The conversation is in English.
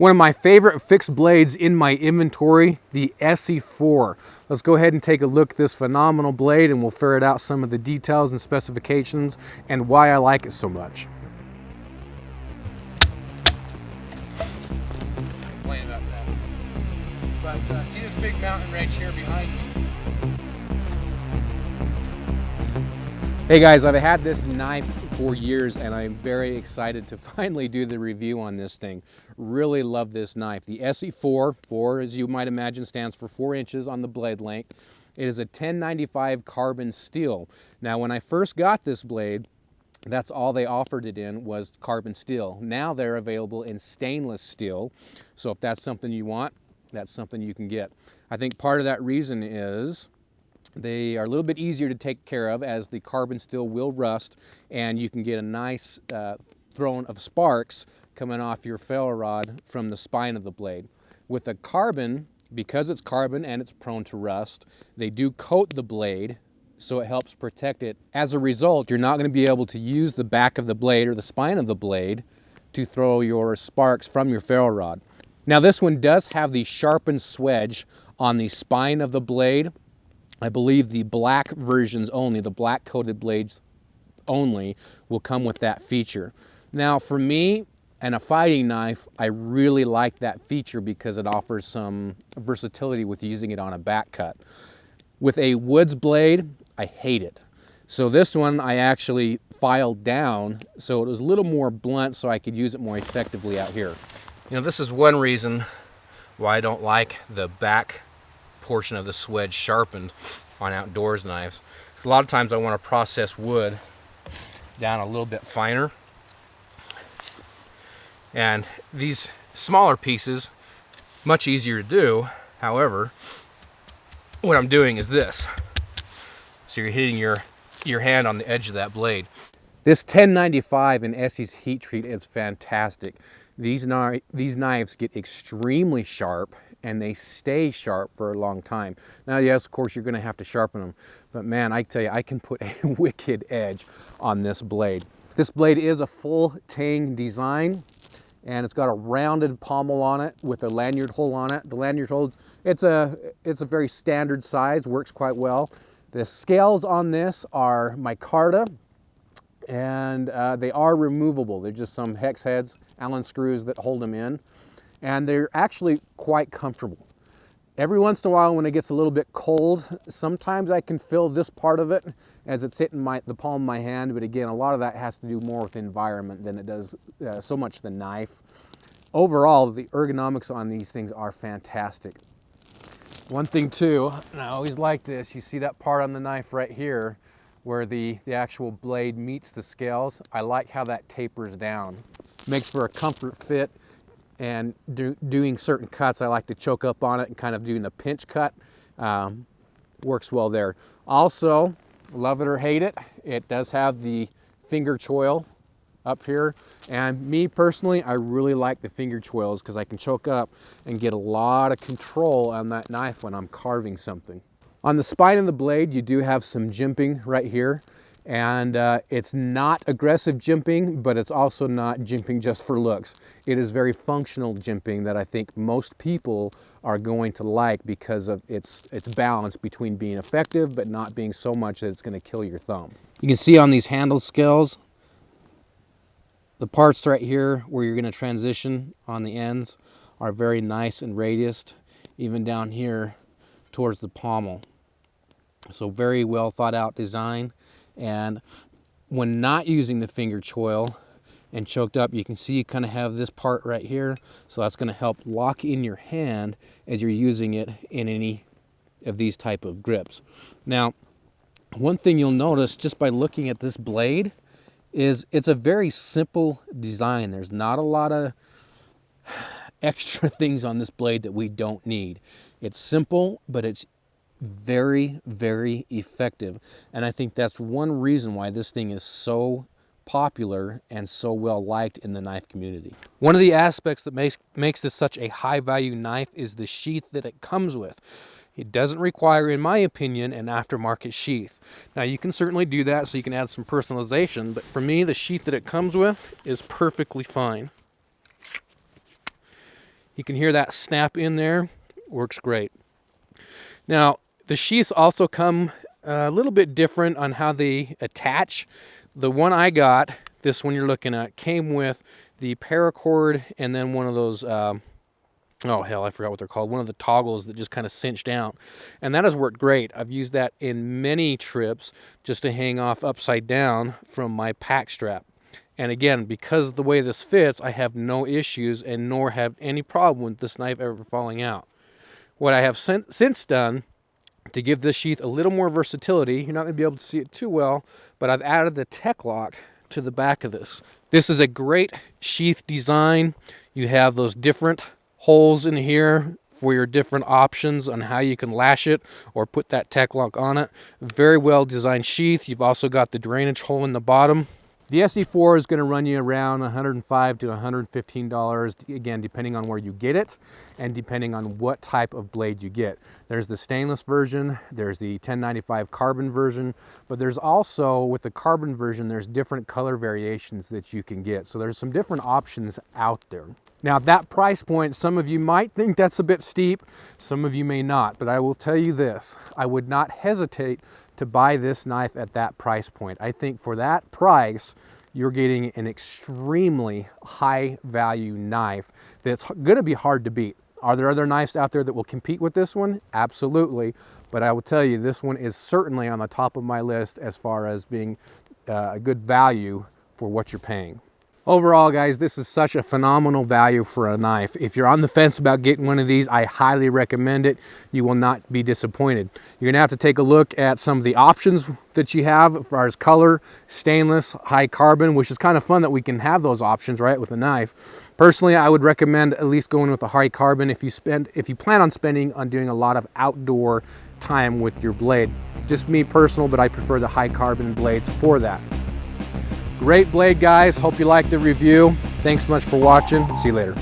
One of my favorite fixed blades in my inventory, the Esee 4. Let's go ahead and take a look at this phenomenal blade and we'll ferret out some of the details and specifications and why I like it so much. Complain about that. But see this big mountain range here behind me? Hey guys, I've had this knife for years and I'm very excited to finally do the review on this thing. Really love this knife. The Esee 4, 4 as you might imagine stands for 4 inches on the blade length. It is a 1095 carbon steel. Now when I first got this blade, that's all they offered it in was carbon steel. Now they're available in stainless steel. So if that's something you want, that's something you can get. I think part of that reason is they are a little bit easier to take care of as the carbon steel will rust and you can get a nice thrown of sparks coming off your ferro rod from the spine of the blade. With a carbon, because it's carbon and it's prone to rust, they do coat the blade so it helps protect it. As a result, you're not going to be able to use the back of the blade or the spine of the blade to throw your sparks from your ferro rod. Now this one does have the sharpened swedge on the spine of the blade. I believe the black versions only, the black coated blades only, will come with that feature. Now for me and a fighting knife, I really like that feature because it offers some versatility with using it on a back cut. With a woods blade, I hate it. So this one I actually filed down so it was a little more blunt so I could use it more effectively out here. You know, this is one reason why I don't like the back portion of the swedge sharpened on outdoors knives. A lot of times I want to process wood down a little bit finer, and these smaller pieces much easier to do. However, what I'm doing is this, so you're hitting your hand on the edge of that blade. This 1095 in Esee's heat treat is fantastic. These knives get extremely sharp and they stay sharp for a long time. Now, yes, of course, you're gonna have to sharpen them, but man, I tell you, I can put a wicked edge on this blade. This blade is a full tang design, and it's got a rounded pommel on it with a lanyard hole on it. The lanyard hole, it's a very standard size, works quite well. The scales on this are micarta, and they are removable. They're just some hex heads, Allen screws that hold them in. And they're actually quite comfortable. Every once in a while when it gets a little bit cold, sometimes I can feel this part of it as it's hitting the palm of my hand, but again, a lot of that has to do more with the environment than it does so much the knife. Overall, the ergonomics on these things are fantastic. One thing too, and I always like this, you see that part on the knife right here where the actual blade meets the scales. I like how that tapers down. Makes for a comfort fit. And doing certain cuts, I like to choke up on it and kind of doing the pinch cut. Works well there. Also, love it or hate it, it does have the finger choil up here. And me personally, I really like the finger choils because I can choke up and get a lot of control on that knife when I'm carving something. On the spine of the blade, you do have some jimping right here. And it's not aggressive jimping, but it's also not jimping just for looks. It is very functional jimping that I think most people are going to like because of its balance between being effective but not being so much that it's going to kill your thumb. You can see on these handle scales, the parts right here where you're going to transition on the ends are very nice and radiused, even down here towards the pommel. So very well thought out design. And when not using the finger choil and choked up, you can see you kind of have this part right here. So that's going to help lock in your hand as you're using it in any of these type of grips. Now, one thing you'll notice just by looking at this blade is it's a very simple design. There's not a lot of extra things on this blade that we don't need. It's simple, but it's very, very effective. And I think that's one reason why this thing is so popular and so well liked in the knife community. One of the aspects that makes this such a high value knife is the sheath that it comes with. It doesn't require, in my opinion, an aftermarket sheath. Now you can certainly do that so you can add some personalization, but for me the sheath that it comes with is perfectly fine. You can hear that snap in there. Works great. Now, the sheaths also come a little bit different on how they attach. The one I got, this one you're looking at, came with the paracord and then one of those, oh hell, I forgot what they're called, one of the toggles that just kind of cinch down. And that has worked great. I've used that in many trips just to hang off upside down from my pack strap. And again, because of the way this fits, I have no issues and nor have any problem with this knife ever falling out. What I have since done to give this sheath a little more versatility, you're not going to be able to see it too well, but I've added the tech lock to the back of this. This is a great sheath design. You have those different holes in here for your different options on how you can lash it or put that tech lock on it. Very well designed sheath. You've also got the drainage hole in the bottom. The SE4 is going to run you around $105 to $115, again, depending on where you get it and depending on what type of blade you get. There's the stainless version, there's the 1095 carbon version, but there's also, with the carbon version, there's different color variations that you can get. So there's some different options out there. Now, at that price point, some of you might think that's a bit steep, some of you may not, but I will tell you this, I would not hesitate to buy this knife at that price point. I think for that price, you're getting an extremely high value knife that's going to be hard to beat. Are there other knives out there that will compete with this one? Absolutely. But I will tell you, this one is certainly on the top of my list as far as being a good value for what you're paying. Overall, guys, this is such a phenomenal value for a knife. If you're on the fence about getting one of these, I highly recommend it. You will not be disappointed. You're gonna have to take a look at some of the options that you have as far as color, stainless, high carbon, which is kind of fun that we can have those options, right, with a knife. Personally, I would recommend at least going with the high carbon if you plan on spending on doing a lot of outdoor time with your blade. Just me personal, but I prefer the high carbon blades for that. Great blade, guys. Hope you liked the review. Thanks much for watching. See you later.